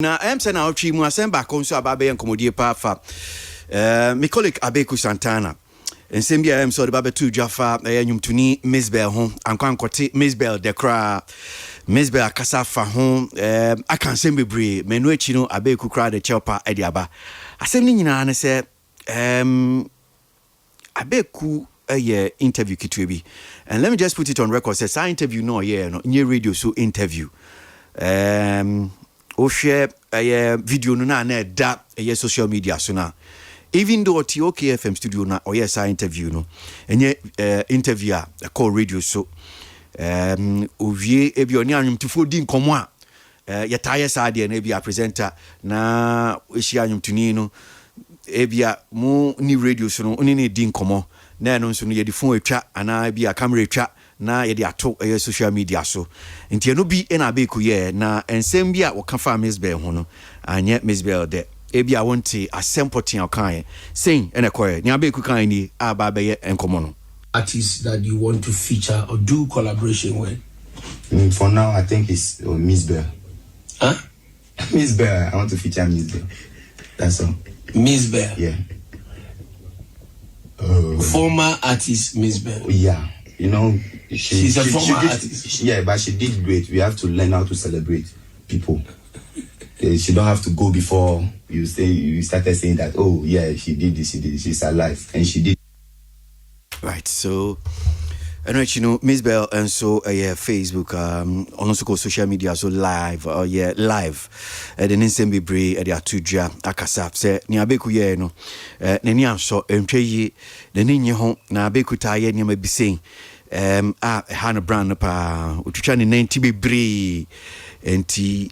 Na say na otwi mu asem ba konso ababe nkomodie pa fa my colleague Abeiku Santana ensem bia so de ba betu dwafa nyumtuni Mzbel ho ankankote Mzbel de kra Mzbel akasa fa ho aka nsem bebre menu echi no Abeiku kra de chelpa edi aba asem ni nyina ne se Abeiku interview kitwe and let me just put it on record say interview no nye radio so interview o share video no na da social media so na even though TOKFM studio na o yes interview no enye interview a call radio so ovie ebi oni anwumtufo di nkomo a yetaye saade na ebi a presenter na ehia anwumtuni no ebi a mu ni radio so no oni ne di nkomo na no so no ye di phone etwa ana ebi a camera etwa na ye de ato social media so nti eno bi na Abeiku ye na ensem bi a wo ka fa Mzbel ho no anye Mzbel de ebi a wonte asempotin akan saying ene koye ni Abeiku kan ni aba be ye enkomo no artists that you want to feature or do collaboration with. For now I think it's Mzbel. Huh? Mzbel, I want to feature Mzbel. That's all. Mzbel. Yeah. Former artist Mzbel. Yeah. You know, she's a former artist. Yeah, but she did great. We have to learn how to celebrate people. She don't have to go before you started saying that, oh yeah, she did this, she's alive, and she did. Right, so I know Mzbel and so Facebook also social media so live live the nsem bebre e dia tudwa akasa say ni Abeiku ye no nani anso entwe yi nani nye ho na Abeiku ta ye nyama bisen Hannah Brand pa ututwa ne 90 bebre enti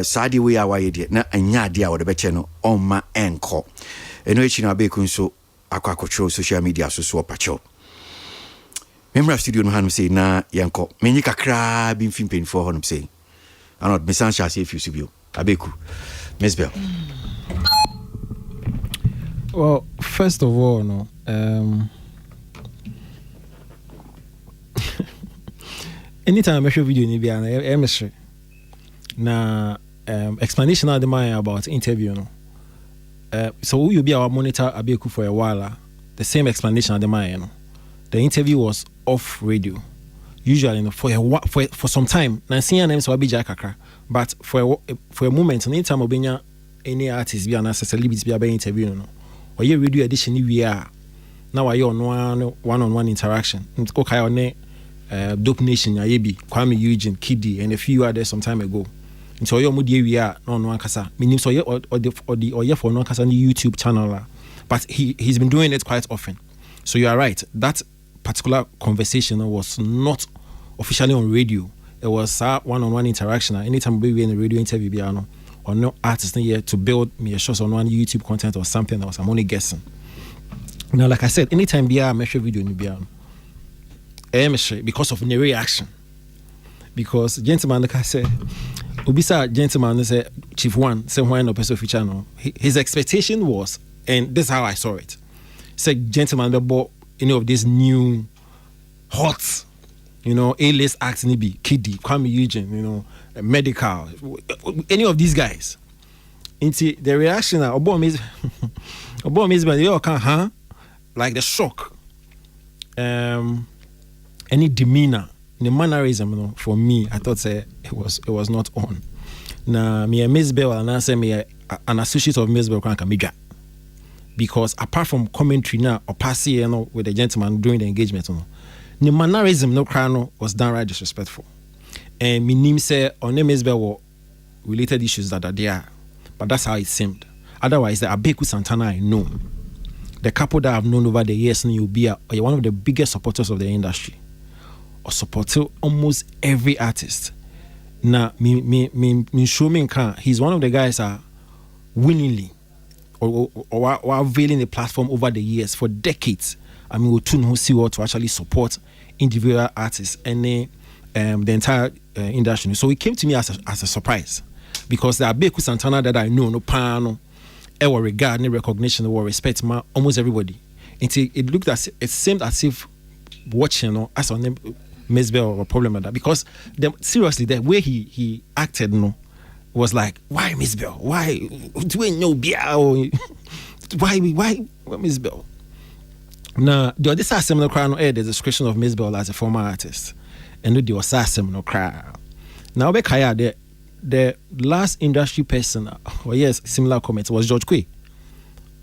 sadi we awaye de na anya de a wo de beche no onma enko eno echi na Abeiku nso akwa social media so opacho member studio no hanum say na yanko menyi kakra bi mfimpen for honum say Arnold me san chance if you subio Abeiku Mzbel. Well, first of all no anytime I show video ni bia na mystery na explanation of the mind about interview no so you be our monitor Abeiku for a while the same explanation of the mind no the interview was off radio usually for some time na senior names will be jakakra but for a moment anytime obenya any artist be an celebrity be interview no or your radio edition we are now are on one-on-one interaction okay on Dope Nation Ayebi Kwame Eugene Kiddy and a few others some time ago so your mudi we are no one kasa meaning so or the for no kasa YouTube channel but he's been doing it quite often so you are right that particular conversation was not officially on radio. It was one-on-one interaction. Anytime we in a radio interview, or no artist here to build me a show on one YouTube content or something else. I'm only guessing. Now, like I said, anytime I make a video in the because of the reaction. Because gentleman, like I said, Ubisa gentleman say Chief One, say why no person feature no. His expectation was, and this is how I saw it. Say gentleman, the bought any of these new hot, A-list acts nibi, Kiddy, Kwame Eugene, Medical, any of these guys. Into the reaction about Mzbel, they all can, like the shock, any demeanor, the mannerism. For me, I thought it was not on. Now me a Mzbel and I say me an associate of Mzbel Krankamija. Because apart from commentary now or passing with the gentleman during the engagement, the mannerism no crano was downright disrespectful. And my name say on Mzbel were related issues that are there, but that's how it seemed. Otherwise, the Abeiku Santana I know, the couple that I've known over the years, you'll be one of the biggest supporters of the industry, or supporting almost every artist. Now, me show me he's one of the guys willingly. Or availing the platform over the years for decades. I mean, we who see what to actually support individual artists and the entire industry. So it came to me as a surprise because the Abeiku Santana that I know, no pano, ever regard, no recognition, or respect, almost everybody. It looked it seemed as if watching as on Mzbel or a problem like that because seriously the way he acted was like, why Mzbel? Why do we know why Mzbel? Now, this is similar crowd the description of Mzbel as a former artist. And there was a similar crowd. Now, the last industry person, or yes, similar comments was George Quay.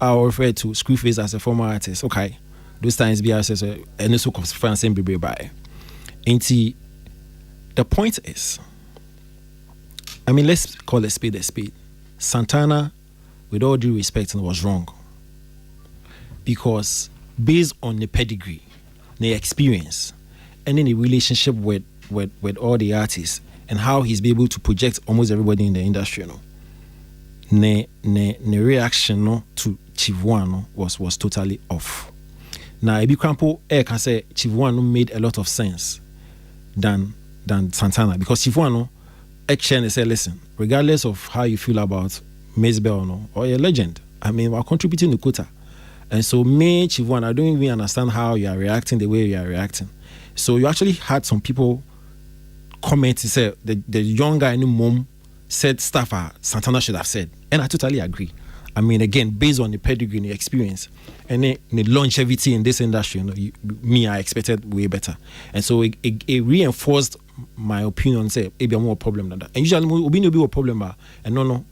I refer to Screwface as a former artist. Okay. Those times be as a and so France and be by. And the point is, I mean, let's call a spade a spade. Santana, with all due respect, was wrong. Because based on the pedigree, the experience, and then the relationship with all the artists, and how he's been able to project almost everybody in the industry, the reaction to Chief One was totally off. Now, Ebi Krampo can say Chief One made a lot of sense than Santana, because Chief One actually say, listen, regardless of how you feel about Mzbel or a legend, I mean, we're contributing to quota. And so, me, Chief One, I don't even understand how you are reacting the way you are reacting. So, you actually had some people comment to say the young guy in the mom said stuff Santana should have said. And I totally agree. I mean, again, based on the pedigree and the experience and the longevity in this industry, I expected way better. And so it reinforced my opinion, say, maybe I'm more problem than that. And usually, we will be a problem, and no.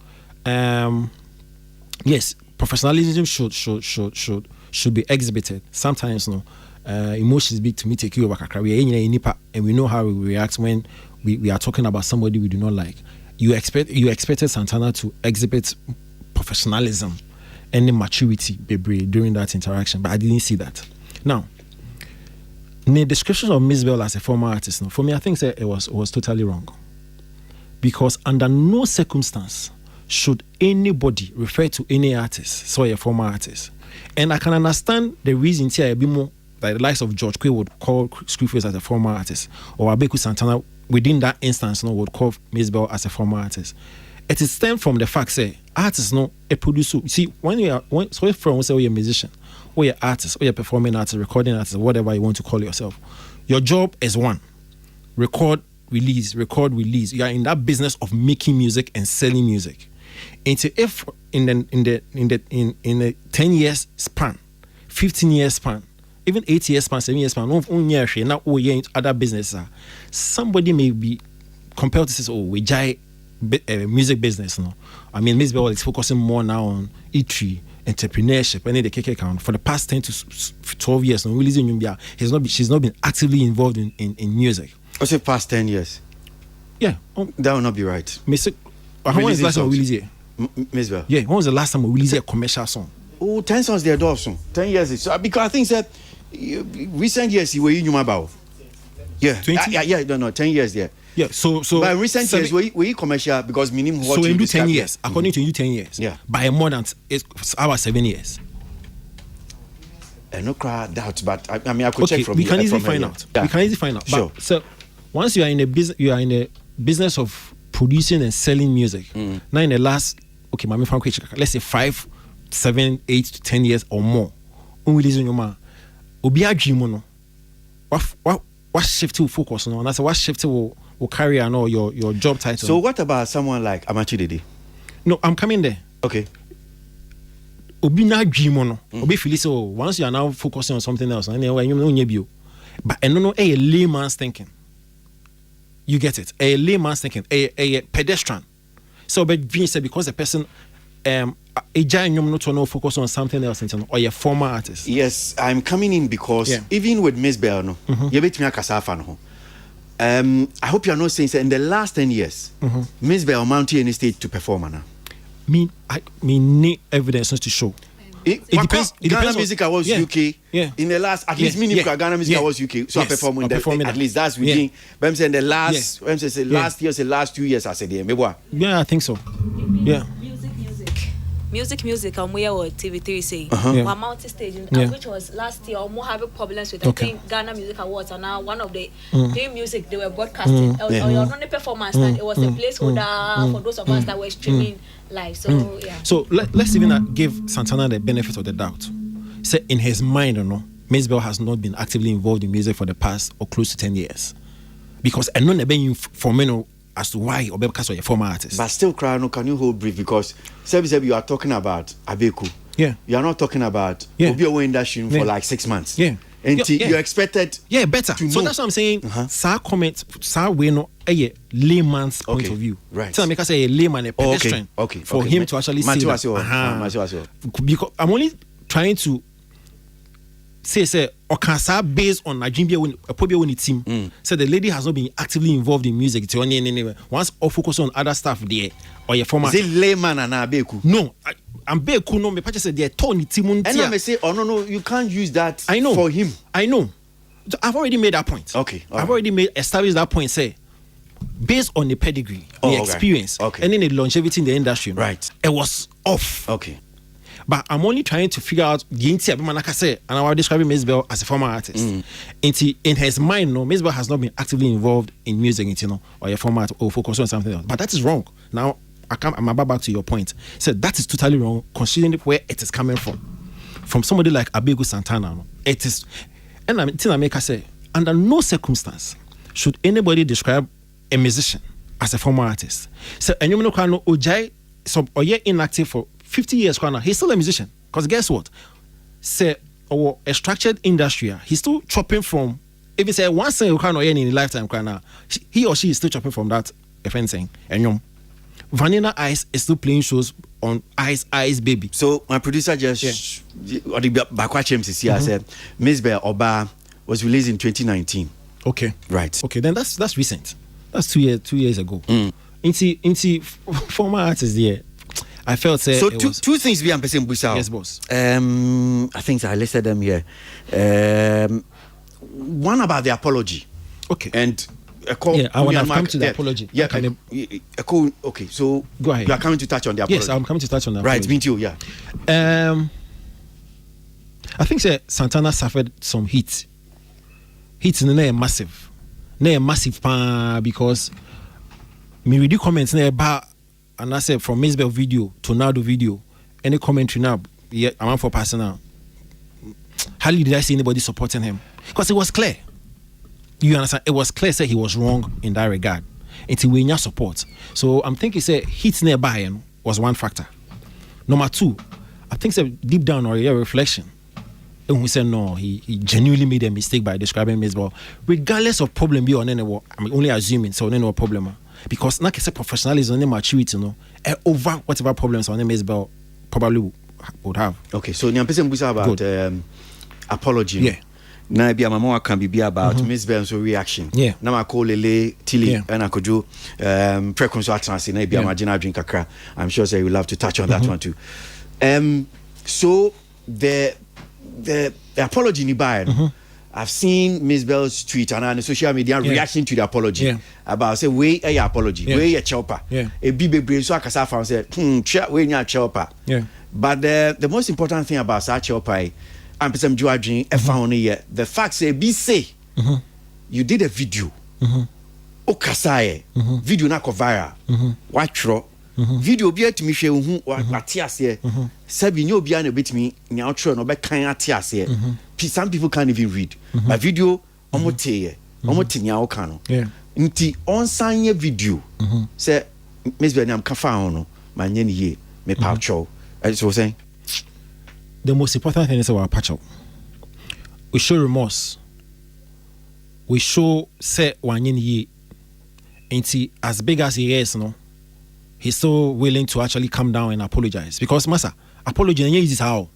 Yes, professionalism should be exhibited. Sometimes, emotions big to me take you over and we know how we react when we are talking about somebody we do not like. You expected Santana to exhibit professionalism and the maturity during that interaction, but I didn't see that. Now, in the description of Mzbel as a former artist, for me, I think that it was totally wrong, because under no circumstance should anybody refer to any artist so a former artist. And I can understand the reason here be more that the likes of George Quay would call Screwface as a former artist, or Abeiku Santana within that instance would call Mzbel as a former artist. It is stemmed from the fact say artists a producer. You see, when you're a musician, or you're artist, or you're performing artist, recording artist, whatever you want to call yourself, your job is one: record, release. You are in that business of making music and selling music. And so if in the 10 years span, 15 years span, even 8 years span, 7 years span, now other business, somebody may be compelled to say, oh, we jai music business. I mean, Mzbel is focusing more now on E3, entrepreneurship, and the KK account. For the past 10 to 12 years, she's not been actively involved in music. What's the past 10 years? Yeah. That will not be right. When was the last time we released it? Mzbel? Yeah, when was the last time we released a commercial song? Oh, 10 songs there, Dawson. 10 years. So, because I think that recent years, you were in Yumabao. Yeah. 20? No, 10 years there. Yeah, so but recent years, were you commercial because minimum what so you in 10 years, mm-hmm. according to you, 10 years. Yeah. By more than our 7 years. No crowd doubt, but I mean I could check from we can easily find out. Yeah. We can easily find out. Sure. But, so once you are in a business of producing and selling music. Now in the last let's say 5, 7, 8 to 10 years or more. What shift to focus on? That's what shift will carry on your job title. So what about someone like Amachi Dede? No, I'm coming there. Okay. Obi na dream Obi feel so once you are now focusing on something else, and but a layman's thinking. You get it? A layman's thinking, a pedestrian. So, but being said because the person a giant not to focus on something else or a former artist. Yes, I'm coming in because even with Mzbel, you bet me a kasafan. I hope you are not saying that in the last 10 years, Mzbel mounted any stage to perform now. Me need evidence to show. It depends. Ghana Music Awards UK. Yeah. In the last, at least Ghana Music Awards UK. So I perform in the at least that's within. But I'm saying the last. When I'm saying last year, say last 2 years, I said yeah, I think so. Yeah. Music and we are TV3 saying my mountain stage which was last year or more having problems with I think Ghana Music Awards and now one of the new music they were broadcasting or not the performance and it was a placeholder for those of us that were streaming live. So so let's even give Santana the benefit of the doubt. Say in his mind Mzbel has not been actively involved in music for the past or close to 10 years. Because I know for me as to why or because of a former artist. But still, Crown, can you hold brief? Because Sebi, you are talking about Abeiku. Yeah. You are not talking about Obio industry for like 6 months. Yeah. And you expected better. So that's what I'm saying. Sa comment, sa we no a layman's point of view. Right. So I make us say a layman, a pedestrian. For him to actually say that. Because I'm only trying to say or can say based on Nigeria when a probably team. So the lady has not been actively involved in music. It's only once or focus on other stuff there or your former. Is it layman and Abeiku? No. Abeiku no me patch say they Tony Timun. And I may say, oh no, you can't use that for him. I know. I've already made that point. Okay. I've already established that point, say, based on the pedigree, the experience, and then the longevity in the industry. Right. It was off. Okay. But I'm only trying to figure out the entire, like I said, and I was describing Mzbel as a former artist. In his mind, no, Mzbel has not been actively involved in music, or a former artist, or focus on something else. But that is wrong. Now, I'm about back to your point. So that is totally wrong, considering where it is coming from. From somebody like Abeiku Santana. No? It is, and I make her say, under no circumstance should anybody describe a musician as a former artist. So, and you know, Ojai, or you're inactive for 50 years, he's still a musician. Because guess what? Say, or a structured industry, he's still chopping from, if you say one thing you can't in a lifetime, he or she is still chopping from that fencing. And Vanilla Ice is still playing shows on Ice Baby. So my producer just or the Bakwachem I said Mzbel Oba was released in 2019. Okay. Right. Okay, then that's recent. That's 2 years ago. Into former artists there. I felt so two things we are saying. Yes, boss. I think I listed them here. One about the apology. Okay. And I want to come to the apology. Yeah. Okay. So go ahead. You are coming to touch on the apology. Yes, I'm coming to touch on that. Right. Me too. Yeah. I think Santana suffered some heat. Heat in the massive. Because me read the comments about. And I said from Mzbel video to now the video, any commentary now, I'm for personal. Hardly did I see anybody supporting him because it was clear. You understand? It was clear that he was wrong in that regard. Until we need support. So I'm thinking hits nearby was one factor. Number two, I think deep down or a reflection. And we said no, he genuinely made a mistake by describing Mzbel, regardless of problem be on any. I'm only assuming so no problem. Because like I said, professionalism and maturity, over whatever problems on Mzbel probably would have. Okay, so Nyampese Mbusa about apology. Yeah. Now be mama can be about Mzbel's reaction. Yeah. Now I call Lele Tilly and I could do preconsultancy. Now be imagine drink kakra. I'm sure you will have to touch on that one too. So the apology ni buy. I've seen Mzbel's tweet and on the social media reaction to the apology about say we a apology, we a chopper. A big brain so akasa found said, we nya chopper. But the most important thing about that chopper, I'm some judging found here. The fact say be say you did a video. Okasaye video na ko viral. Watchro video bi atimi hwe hu wate ase sabi nyo bia na betimi nya otro no be kan ate ase. Some people can't even read. My video omote nya oka no. Nti onsanye video say Mzbel nyam ka fa ho no manye ne ye me pacho. As you were saying, the most important thing is our pacho. We show remorse. We show say wanye ne ye. Nti as big as he is no, he's so willing to actually come down and apologize because massa apology is how.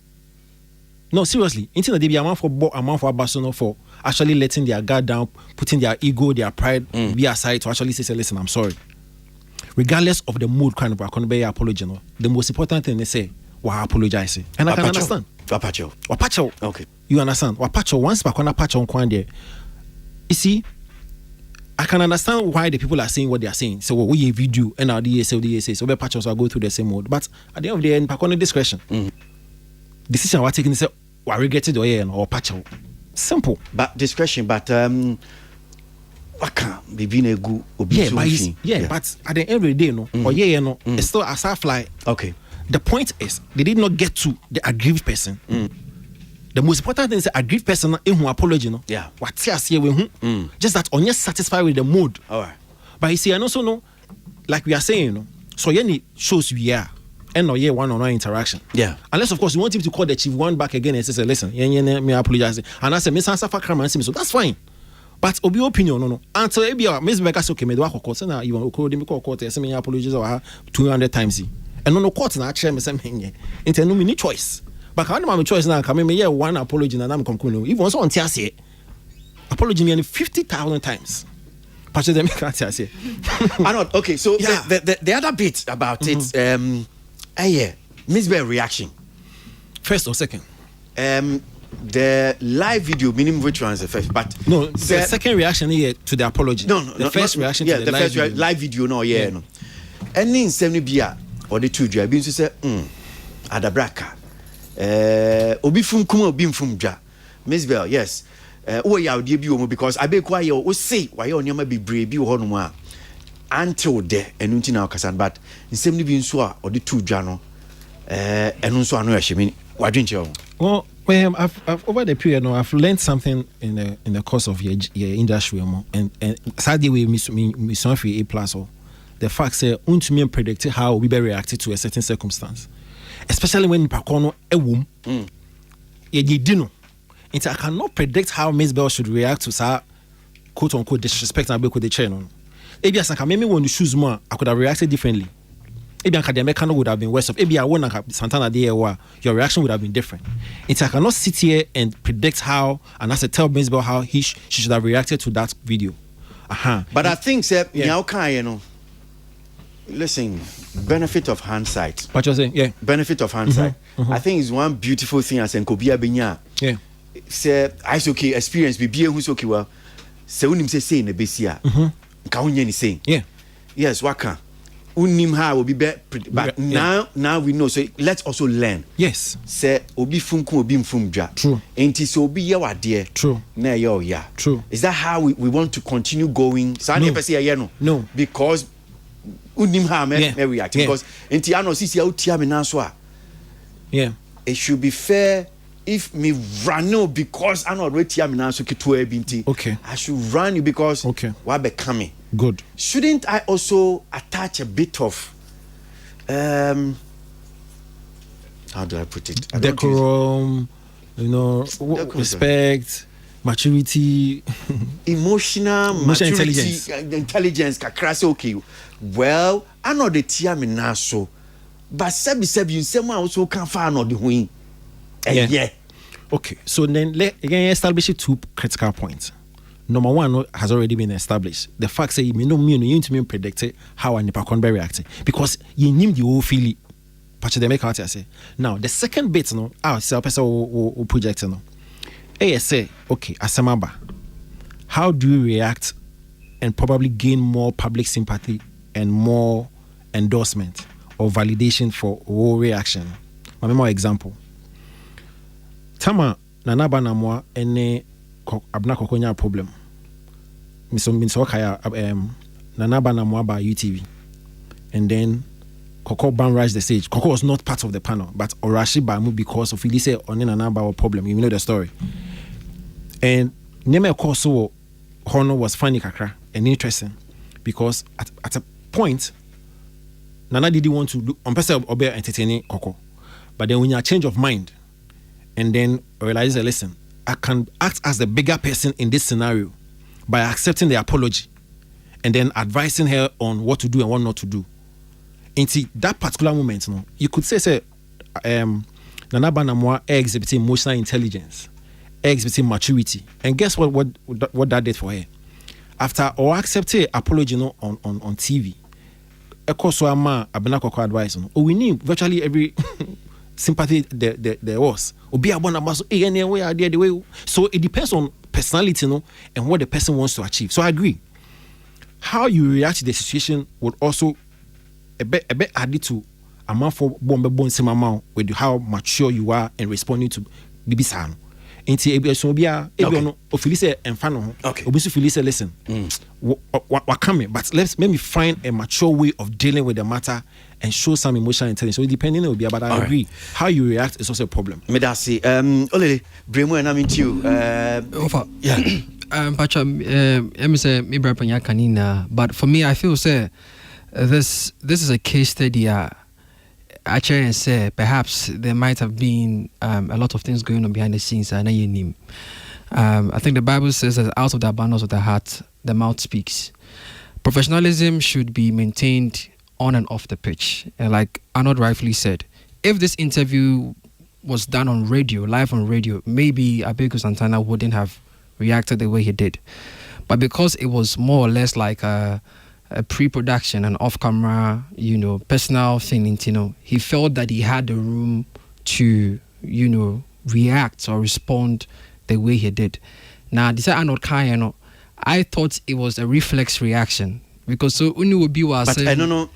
No, seriously. Until the amount for Barcelona for actually letting their guard down, putting their ego, their pride be aside to actually say, listen, I'm sorry. Regardless of the mood, kind of apology, no, the most important thing they say, "Wa apologize." And I can understand. Wapacho. Okay. You understand? Wapacho. Once bakona pacho on kwande. You see, I can understand why the people are saying what they are saying. So we a video and our DSA, so we patchos will go through the same mode. But at the end of the day, bakona discretion. Decision we're taking is we regretted or patch out. Simple. But discretion, but waka be a good but at the end of the day, no, or it's still a soft fly. Okay. The point is they did not get to the aggrieved person. The most important thing is the aggrieved person in who apology, no. Yeah. What here with just that on you satisfied with the mood. All right. But you see, and also no, like we are saying, you know, so any shows we are. And no one-on-one interaction. Yeah. Unless of course you want him to call the chief one back again and say, listen, me apologize. And I say, Miss Answer for camera and so that's fine. But obi opinion no. Until Miss Becca say, okay, me do court na you want to call court and say me apologize or 200 times. And no court na chair me say me. Into no me choice. But I no choice now. Come me one apology na am come even so on say apology me 50,000 times. But them can't say. Arnold, okay, so Yeah. the other bit about it Mzbel reaction. First or second? The live video, meaning which one is the first? But No, the second reaction here to the apology. The first reaction to the the live first video. live video, no. Any in 70 bia or the two dra being to say, Adabraka. Obi fum kuma obi fum dra. Mzbel, yes. Oh yeah, debut because Abeiku you say why you nyama be brave bi ho no mu a until there and until now kasan but in 70 bi nso a or the two dra no enu nso ano ehye wadwenche Well, I've over the period now I've learned something in the course of your industry and sadly we miss A plus or the fact say untumi predict how we be react to a certain circumstance, especially when pakono ewum ye dino. I cannot predict how Mzbel should react to sa quote unquote disrespect and Abeiku the channel. Maybe as I maybe when you choose more, I could have reacted differently. Maybe academic would have been worse off. Maybe I won Santana there where your reaction would have been different. I cannot sit here and predict how and as I tell Mzbel how she should have reacted to that video. But I think you know, listen, benefit of hindsight. What you're saying, yeah. Benefit of hindsight. I think it's one beautiful thing as Nkobia Benya. Yeah. Say I okay experience be who's okay well. Say unim say na besia. Nka wonye ni say. Yeah. Yes, waka. Unim how will be but now we know, so let's also learn. Yes. Say obi funku obi mfumdwa. True. Enti so obi ye wade. True. Na ye oya. True. Is that how we want to continue going? No. Because unim how me react because enti ano sisi ya utia me na so a. Yeah. It should be fair if me run no because I not ready am now so keto binti. Okay. I should run you because what becoming. Good. Shouldn't I also attach a bit of how do I put it? Decorum, respect, maturity, emotional maturity, intelligence kakra okay. Well, I know the tia me now so but sebi you say also can find on the wing. Yeah. Okay, so then again establish two critical points. Number one has already been established. The fact say you need to predict how a nipa can be reacting because you need the whole feeling. But they make out say. Now the second bit say person project say okay asemaba. How do you react and probably gain more public sympathy and more endorsement or validation for all reaction? More example. Tama nanaba namwa ene abna kokonya problem. Miso kaya nanaba namwa by UTV. And then Koko ban rise the stage. Koko was not part of the panel, but Orashi Bamu because of Elise on nanaba problem. You know the story. And Neme Koso Hono was funny kakra and interesting because at a point Nana didn't want to do on person obe entertaining Koko. But then when you change of mind and then realize that listen, I can act as the bigger person in this scenario by accepting the apology and then advising her on what to do and what not to do. Into that particular moment, you could say Nana Banamwa exhibiting emotional intelligence, exhibiting maturity. And guess what that did for her? After or accepting apology on TV, advice. We need virtually every sympathy there was. So it depends on personality, and what the person wants to achieve. So I agree. How you react to the situation would also a bit added to amount for bomb with how mature you are in responding to Bibi San. Inti Ophelise and Fano. Ophelise, listen. What coming? But let me find a mature way of dealing with the matter and show some emotional intelligence. So depending on but I agree. How you react is also a problem. Medasi, Olele, Bremo and I'm into you. Pacha, say me kanina, but for me I feel say this is a case study. Actually, and say perhaps there might have been a lot of things going on behind the scenes. I think the Bible says that out of the abundance of the heart, the mouth speaks. Professionalism should be maintained on and off the pitch. And like Arnold rightfully said, if this interview was done on radio, live on radio, maybe Abeiku Santana wouldn't have reacted the way he did. But because it was more or less like a pre-production, an off-camera, personal thing, he felt that he had the room to, react or respond the way he did. Now, this Arnold Kayano, I thought it was a reflex reaction because so Uni would be was. But I don't know.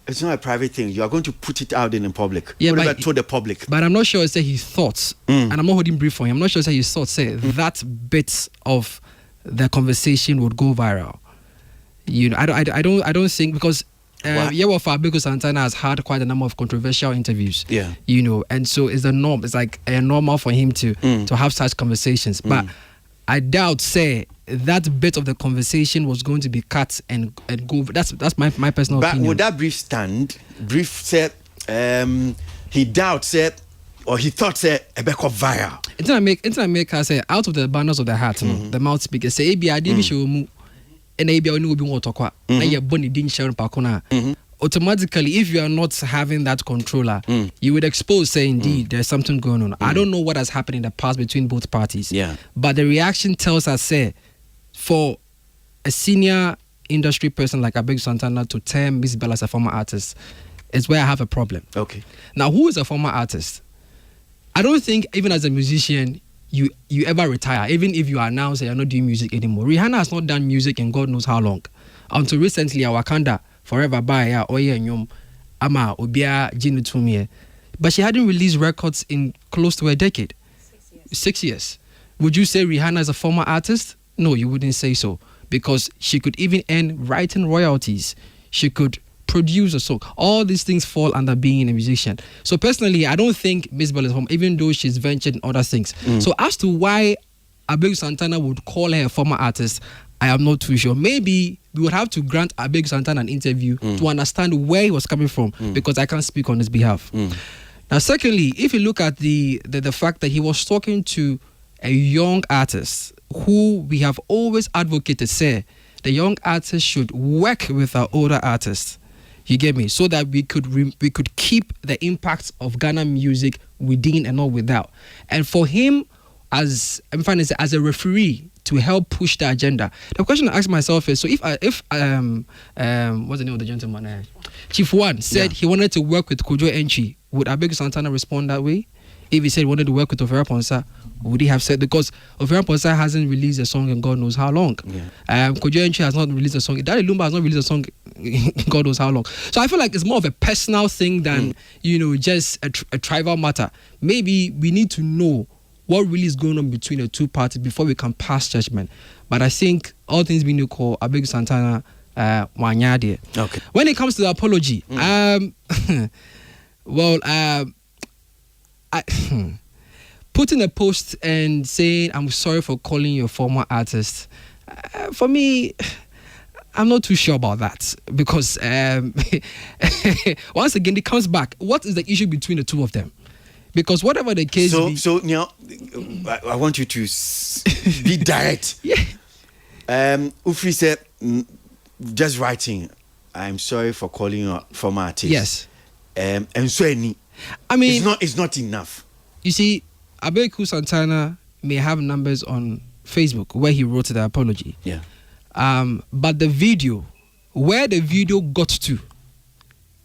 It's not a private thing. You are going to put it out in the public. Yeah, what about told the public? But I'm not sure. Say he thought, and I'm not holding brief for him. I'm not sure. Say he thought. Say that bit of the conversation would go viral. I don't think because. Abeiku Santana has had quite a number of controversial interviews. Yeah. And so it's the norm. It's like a normal for him to have such conversations. But I doubt, say, that bit of the conversation was going to be cut and go. That's my personal opinion. But would that brief stand? Brief said he doubts said or he thought said Abeiku viral. It's make her say out of the abundance of the heart, the mouth speaks. Say I didn't show mu. And automatically, if you are not having that controller, you would expose, say, indeed, there's something going on. I don't know what has happened in the past between both parties. Yeah. But the reaction tells us, say, for a senior industry person like Abeiku Santana to term Mzbel as a former artist is where I have a problem. Okay. Now, who is a former artist? I don't think, even as a musician, you ever retire, even if you announce that you're not doing music anymore. Rihanna has not done music in God knows how long. Until recently, Wakanda, Forever by Oye and Yom, Ama, Obia, Jinu Tumie. But she hadn't released records in close to a decade. 6 years. Would you say Rihanna is a former artist? No, you wouldn't say so. Because she could even earn writing royalties. She could produce a song. All these things fall under being a musician. So personally, I don't think Mzbel is home, even though she's ventured in other things. So as to why Abeiku Santana would call her a former artist, I am not too sure. Maybe we would have to grant Abeiku Santana an interview to understand where he was coming from, because I can't speak on his behalf. Now, secondly, if you look at the fact that he was talking to a young artist who we have always advocated, say, the young artist should work with our older artists. You get me? So that we could keep the impact of Ghana music within and not without. And for him, as a referee, to help push the agenda. The question I ask myself is: so if what's the name of the gentleman? Chief One said he wanted to work with Kojo Enchi, would Abeiku Santana respond that way? If he said he wanted to work with Ofera Ponsa, would he have said, because Ofera Ponsa hasn't released a song in God knows how long. Kojo Enchi has not released a song. Daddy Lumba has not released a song in God knows how long. So I feel like it's more of a personal thing than just a tribal matter. Maybe we need to know what really is going on between the two parties before we can pass judgment. But I think all things being equal, Abeiku Santana wanyade. Okay. When it comes to the apology, putting a post and saying I'm sorry for calling you a former artist, for me, I'm not too sure about that, because once again it comes back. What is the issue between the two of them? Because whatever the case so now I want you to be direct. Ufri said just writing, I'm sorry for calling you a former artist. Yes. And so I mean, it's not enough. You see, Abeiku Santana may have numbers on Facebook where he wrote the apology. Yeah. But the video, where the video got to,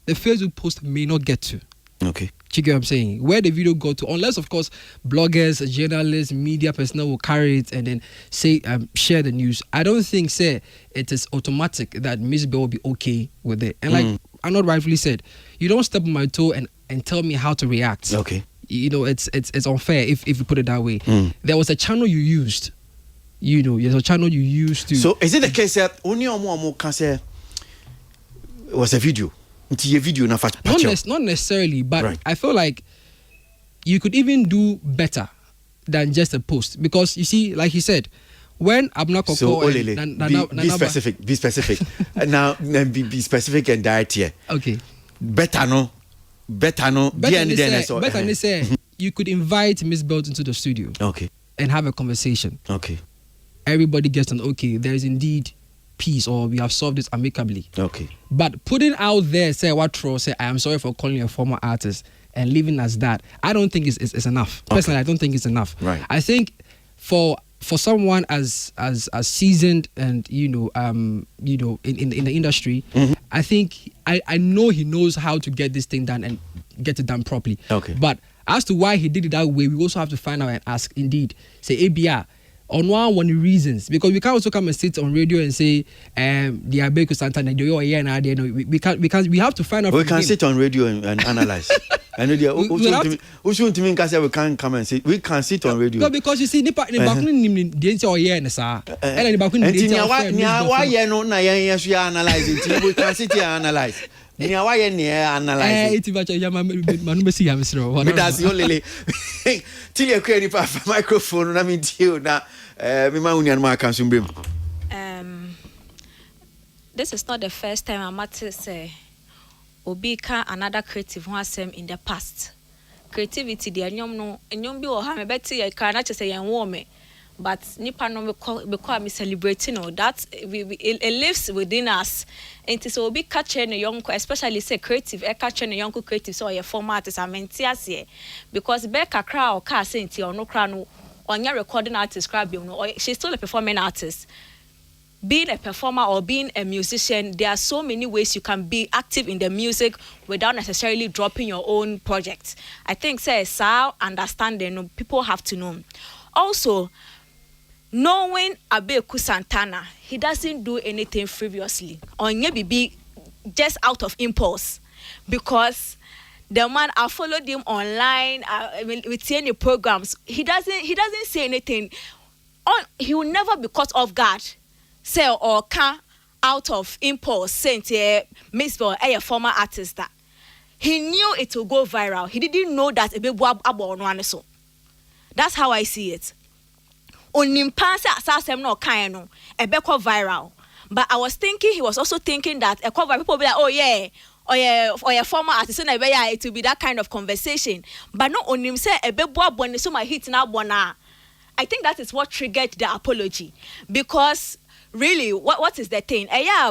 the Facebook post may not get to. Okay. You get what I'm saying? Where the video got to, unless of course bloggers, journalists, media personnel will carry it and then say share the news. I don't think it is automatic that Mzbel will be okay with it. And like Arnold rightfully said, you don't step on my toe and tell me how to react. Okay. It's unfair if you put it that way. There was a channel you used. There's a channel you used to. So is it the case that only can say it was a video? Not necessarily, but right. I feel like you could even do better than just a post, because you see, like he said, when I'm not so Olele, be specific. Be specific. Now be specific and direct here. Okay. Better no. Better say you could invite Mzbel into the studio. Okay. And have a conversation. Okay. Everybody gets an okay. There is indeed peace, or we have solved it amicably. Okay. But putting out there, say I am sorry for calling you a former artist and leaving as that, I don't think it's enough. Okay. Personally, I don't think it's enough. Right. I think for someone as seasoned and in the industry, I think I know he knows how to get this thing done and get it done properly. Okay. But as to why he did it that way, we also have to find out and ask. Indeed, say ABR. On one of the reasons, because we can't also come and sit on radio and say the Abeiku Santana we have to find out. We can sit on radio and analyze. I know we can't come and sit. We can sit on radio. No, because you see, why analyze it? We can sit here and analyze. This is not the first time I'm at say Obika another creative who has in the past. Creativity the enyom bi o ha me beti e kan na chese yen wo me, but nipa no because me celebrating that it lives within us. And so be catching a young, especially say creative, catching a young creative so your former artist are mentias here, because Becca crowd car saying or no crown on your recording artist or she's still a performing artist. Being a performer or being a musician, there are so many ways you can be active in the music without necessarily dropping your own project. I think say understanding people have to know. Also, knowing Abeiku Santana, he doesn't do anything frivolously or maybe just out of impulse, because the man I followed him online with any programs. He doesn't say anything. He will never be caught off guard. Say or can out of impulse saying Mzbel a former artist that he knew it will go viral. He didn't know that so. That's how I see it. Onimpanse asasem no kan no ebeko viral. But I was thinking he was also thinking that a cover people be like, oh yeah, or your former artist, and it will be that kind of conversation. But no onim say ebebo abone so my hit na bona. I think that is what triggered the apology, because really, what is the thing?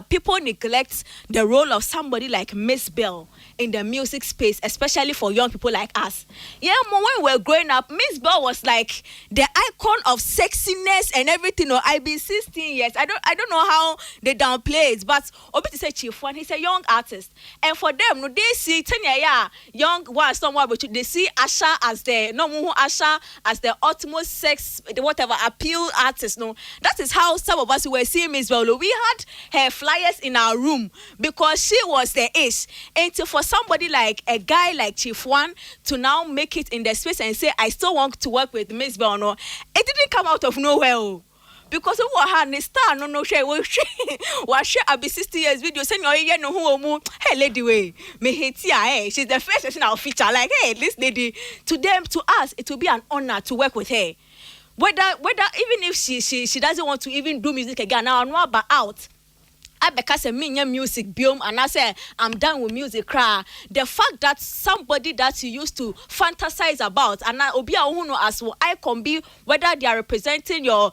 People neglect the role of somebody like Mzbel in the music space, especially for young people like us. Yeah, when we were growing up, Mzbel was like the icon of sexiness and everything. I've been 16 years. I don't know how they downplay it, but Obiti said Chief One, he's a young artist, and for them, no, they see young one somewhere, but they see Asha as the ultimate sex, whatever appeal artist. No, that is how some of us were seeing Mzbel. We had her flyers in our room because she was the ace. And for somebody like a guy like Chief One to now make it in the space and say, I still want to work with Mzbel, no, it didn't come out of nowhere. Because we had a star, no share, we share abi 60 years video, send your no who hey lady way, me hate hey, she's the first person I'll feature. Like, hey, this lady, to them, to us, it will be an honor to work with her. Whether even if she doesn't want to even do music again, now I know about out. I because me music biome and I say I'm done with music cry. The fact that somebody that you used to fantasize about and now obi know as well I can be, whether they are representing your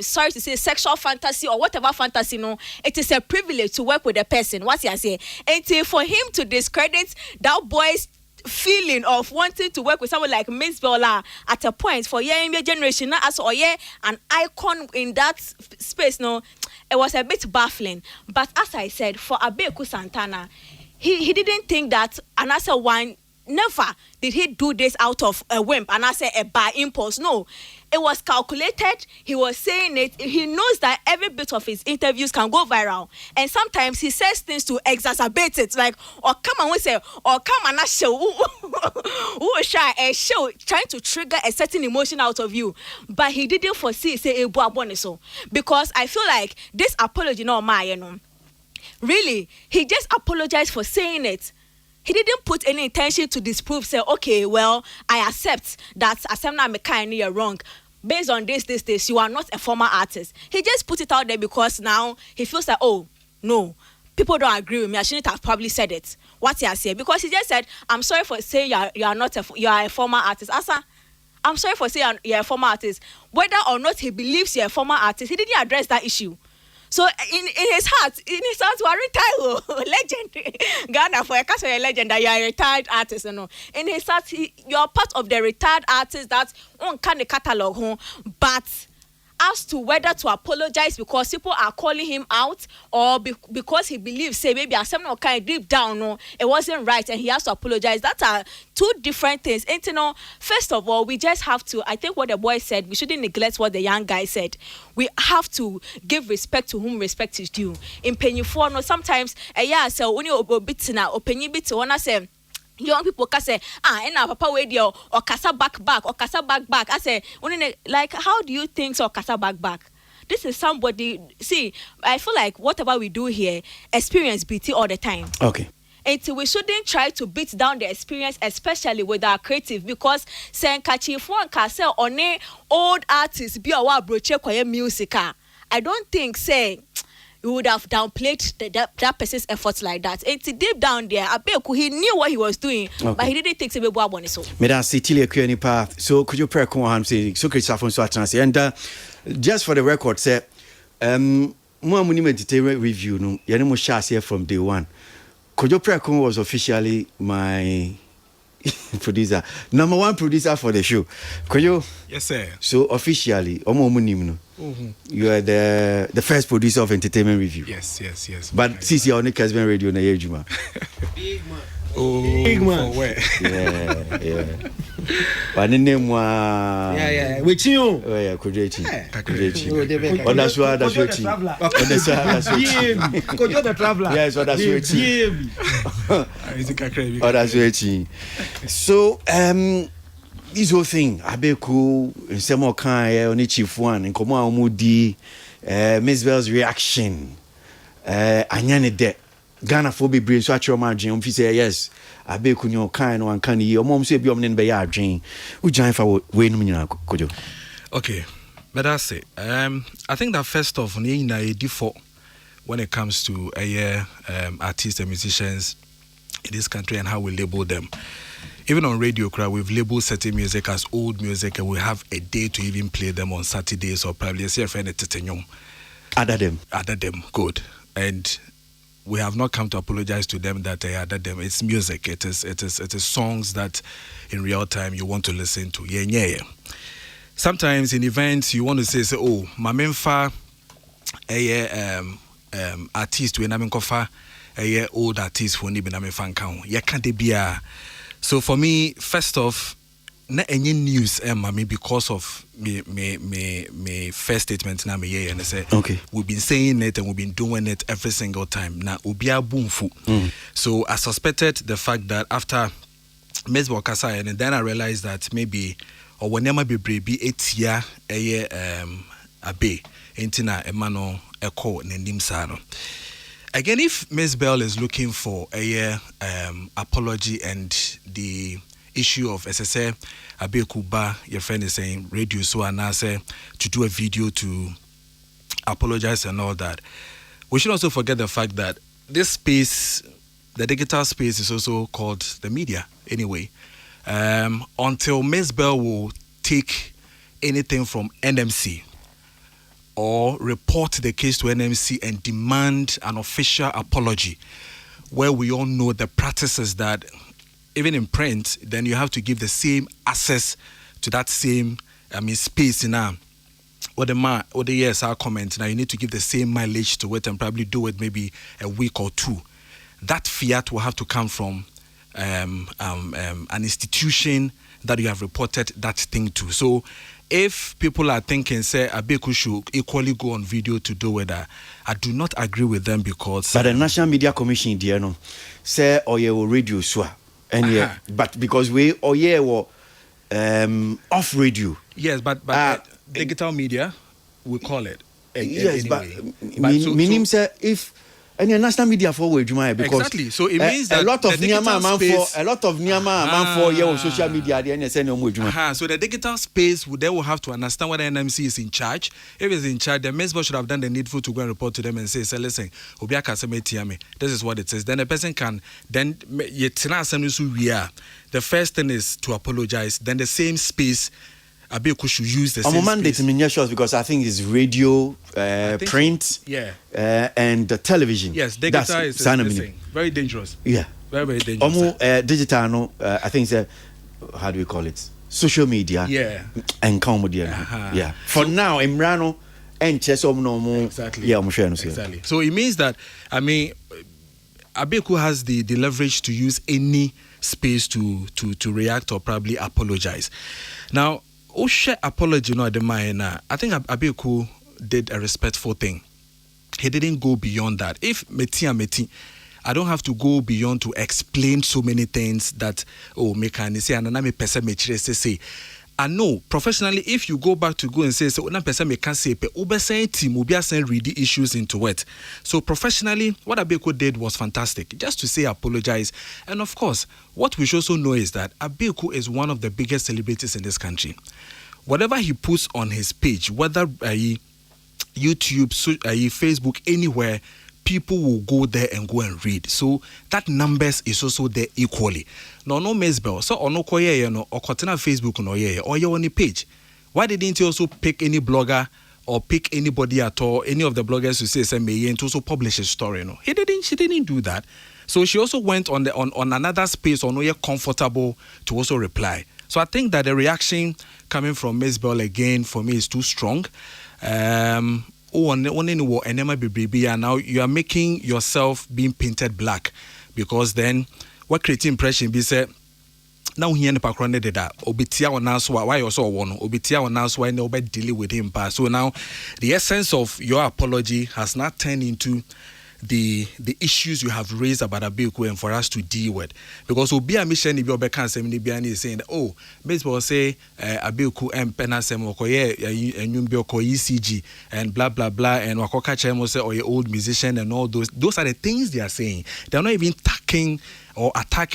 sorry to say sexual fantasy or whatever fantasy, no, it is a privilege to work with a person. What's he say? And for him to discredit that boy's feeling of wanting to work with someone like Mzbel at a point for your generation as or an icon in that space, no, it was a bit baffling. But as I said, for Abeiku Santana, he didn't think that, and as a one, never did he do this out of a whim and I say a by impulse. No, it was calculated. He was saying it. He knows that every bit of his interviews can go viral, and sometimes he says things to exacerbate it. Like, or come on, we say, or come on, show, show, trying to trigger a certain emotion out of you. But he didn't foresee say so, because I feel like this apology, no, really, he just apologized for saying it. He didn't put any intention to disprove, say, okay, well, I accept that Asemna Mekani are wrong. based on this, you are not a former artist. He just put it out there because now he feels like, oh, no, people don't agree with me. I shouldn't have probably said it. What he has said. Because he just said, I'm sorry for saying you are a former artist. Asa, I'm sorry for saying you're a former artist. Whether or not he believes you're a former artist, he didn't address that issue. So in his heart, you are retired, legend. Ghana for a legend that you are a retired artist, you know. In his heart, you are part of the retired artists that on kind of catalog, but as to whether to apologize because people are calling him out or because he believes, say, maybe something kind of deep down, no, it wasn't right and he has to apologize. That are two different things. And you know, first of all, we just have to, I think what the boy said, we shouldn't neglect what the young guy said. We have to give respect to whom respect is due. In penny for no, sometimes, so when you bit now, or penny bit, when I say, young people can say, and now papa radio or kasa back or kasa back. I say, like, how do you think so kasa back? This is somebody, see, I feel like whatever we do here, experience BT all the time. Okay. And we shouldn't try to beat down the experience, especially with our creative, because saying kachi one can say on old artists be our broche choir music. I don't think say you would have downplayed that person's efforts like that. It's deep down there. Abeiku, he knew what he was doing, but he didn't think to be one so. Madam Cecilia Kuenipa, so could you pray on say so Christopher so chance and just for the record, say more detailed review no yanemo shares here from day one. Could you pray was officially my producer, number one producer for the show. Could you? Yes, sir. So officially, you are the first producer of Entertainment Review. Yes. But CC on the Casban Radio na Yejuma. Big man. Oh, big man. Yeah. But the name was With you. Oh yeah, Kujechi. Oh, that's what. That's the traveler. Yes, what that's what. Oh, that's what. So this whole thing, Abeiku, in some kind, only chief one, and come on, Moody, Mzbel's reaction, Anyane de Ghana for be brave, so at your margin, say yes, Abeiku, your kind one can your mom say, be omnin by your dream. Who join for Wayne, could you? Okay, but I say, I think that first off, a default when it comes to artists and musicians in this country and how we label them. Even on radio, we've labeled certain music as old music, and we have a day to even play them on Saturdays or probably a friend Other them, good. And we have not come to apologize to them that they added them. It's music. It is songs that in real time you want to listen to. Yeah. Sometimes in events you want to say, oh, my memfa artist when I'm kofa old artist for ni bename fan count. Yeah, can't they be a. So for me, first off, not any news, me because of me first statement na me and I say, okay, we've been saying it and we've been doing it every single time. Now ubia boomfu. So I suspected the fact that after Mzbel kasa and then I realized that maybe or whenever be brave 8 year abe entina emano eko nendim sano. Again, if Mzbel is looking for a apology and the issue of SSA Abeiku ba, your friend is saying radio so and I say to do a video to apologize and all that, we should also forget the fact that this space, the digital space, is also called the media anyway. Until Mzbel will take anything from NMC or report the case to NMC and demand an official apology, where we all know the practices that even in print, then you have to give the same access to that same space in or the years are comment. Now you need to give the same mileage to it and probably do it maybe a week or two. That fiat will have to come from an institution that you have reported that thing to. So if people are thinking, say, Abeiku should equally go on video to do with that, I do not agree with them because. But the National Media Commission, dear, no, say, or you will radio, swa, and yeah, but because we, or yeah, off radio. Yes, but digital media, we call it. Yes, anyway. but meaning, say, if And your national media forward, because exactly. So it means that a lot of Nyama man space, for on social media. So the digital space they will have to understand what the NMC is in charge. If it's in charge, the Mzbel should have done the needful to go and report to them and say, listen, this is what it says. Then the person can then the first thing is to apologize. Then the same space Abeiku should use the same space. Because I think it's radio, print, and the television. Yes, digital is very dangerous. Yeah, very dangerous. Digital, no, I think it's how do we call it? Social media. Yeah, and comedy. Yeah. For now, Imrano and Chesom exactly. Yeah, exactly. So it means that Abeiku has the leverage to use any space to react or probably apologize. Now, apology no the mind. I think Abeiku did a respectful thing. He didn't go beyond that. If meti, I don't have to go beyond to explain so many things that me can say and me person me say. I know professionally, if you go back to go and say so, one person me can say pe ubesen team will be read the issues into it. So professionally, what Abeiku did was fantastic. Just to say apologize, and of course, what we should also know is that Abeiku is one of the biggest celebrities in this country. Whatever he puts on his page, whether YouTube, Facebook, anywhere, people will go there and go and read. So that numbers is also there equally. No Mzbel. So ono koye no okotena Facebook no ye or your only page. Why didn't you also pick any blogger or pick anybody at all, any of the bloggers who say me and to also publish a story? No, she didn't do that. So she also went on another space or no you're comfortable to also reply. So I think that the reaction coming from Mzbel again for me is too strong. And now you are making yourself being painted black, because then what creating impression be said now he and Pakrone did that obitia on us why also one obitia on us why nobody dealing with him. So now the essence of your apology has not turned into the issues you have raised about Abeiku and for us to deal with, because obi a mission if you be can say is saying that Mzbel say Abeiku penasem okoye enyumbi okoye ECG and blah blah blah and wakoka chemo say or old musician and all those are the things they are saying. They are not even attacking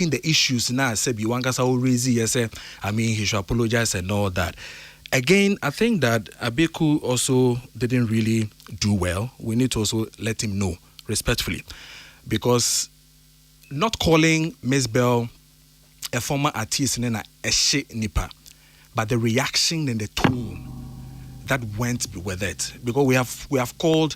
the issues now. Say Biwangasa Urizi say he should apologize and all that. Again, I think that Abeiku also didn't really do well. We need to also let him know respectfully, because not calling Mzbel a former artiste and a shit nipper, but the reaction and the tone that went with it, because we have called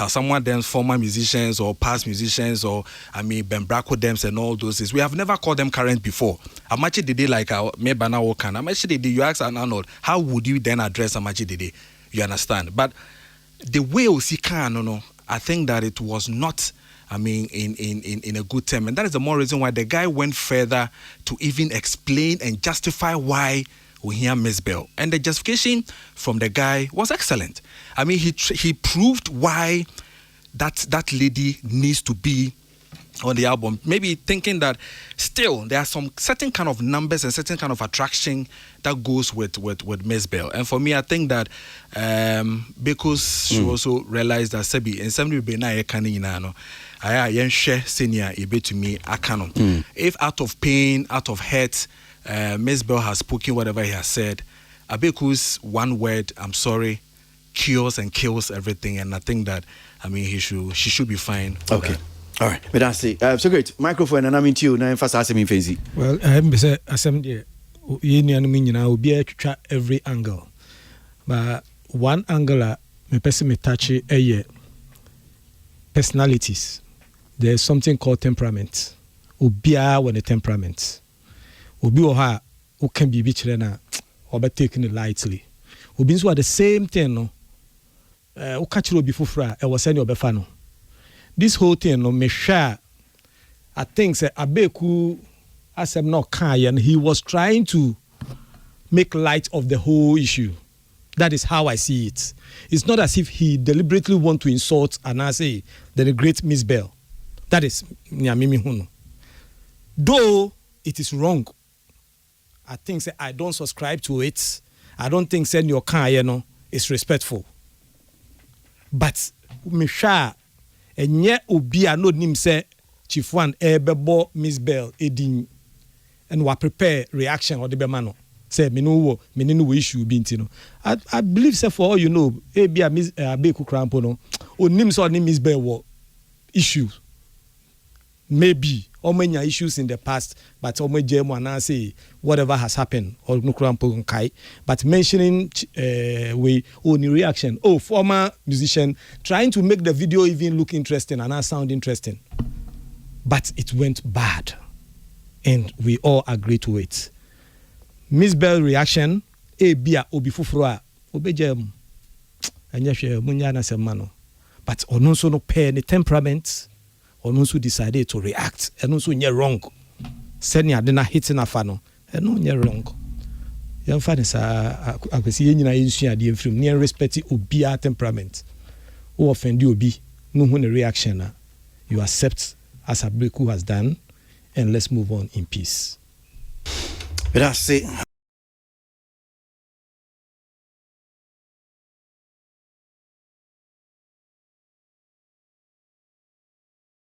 someone them former musicians or past musicians or Ben Bracco Dems and all those things. We have never called them current before. Amachi Dede like Mebana Wokan. Amachi Dede, you ask Arnold, how would you then address Amachi Dede? You understand? But the way Osika I think that it was not, in a good term. And that is the more reason why the guy went further to even explain and justify why we hear Mzbel. And the justification from the guy was excellent. He proved why that lady needs to be on the album. Maybe thinking that still there are some certain kind of numbers and certain kind of attraction that goes with Mzbel. And for me, I think that because she also realized that Sebi and somebody be na yekanino I share senior ebe to me akano. If out of pain, out of hurt, Mzbel has spoken whatever he has said, Abeiku's one word, I'm sorry, cures and kills everything. And I think that she should be fine. Okay. All right, but that's it. So great. Microphone, and I'm into you. Now, first, ask me, Fancy. Well, I haven't said assembly. Will be a try every angle, but one angle, me person me touch a personalities. There's something called temperament. Ubia when the temperament. Ubi oha who can be bichirena or be taken it lightly. Ubi so the same thing. No, who catch you before I was sending your befano. This whole thing, no, me share. I think say Abeiku, as I'm not kind, and he was trying to make light of the whole issue. That is how I see it. It's not as if he deliberately want to insult and I say the great Mzbel. That is Nyamimi Huno. Though it is wrong, I think say I don't subscribe to it. I don't think send your kind, is respectful. But me share. enye obi a no nim say Chief One ebebo Mzbel edin and wa prepare reaction or the bemano say me no issue bi ntino. I believe say for all you know ebi Abeiku crampo no onim so onim Mzbel wo issue maybe omenya issues in the past but omejemo and say whatever has happened or no crampo nkai but mentioning we only reaction former musician trying to make the video even look interesting and sound interesting but it went bad and we all agree to it. Mzbel reaction bia obi fufuro a obejem anya hwe munya na semano but ono so no pair the temperament ono so decided to react eno so nye wrong seni ade na hitting afa no eno nye wrong yan fa ne sa akwesi yenyina yensu ade mfrim ne respect obi a temperament who offend obi no hu ne reaction na you accept as Abeiku has done and let's move on in peace. But that's it.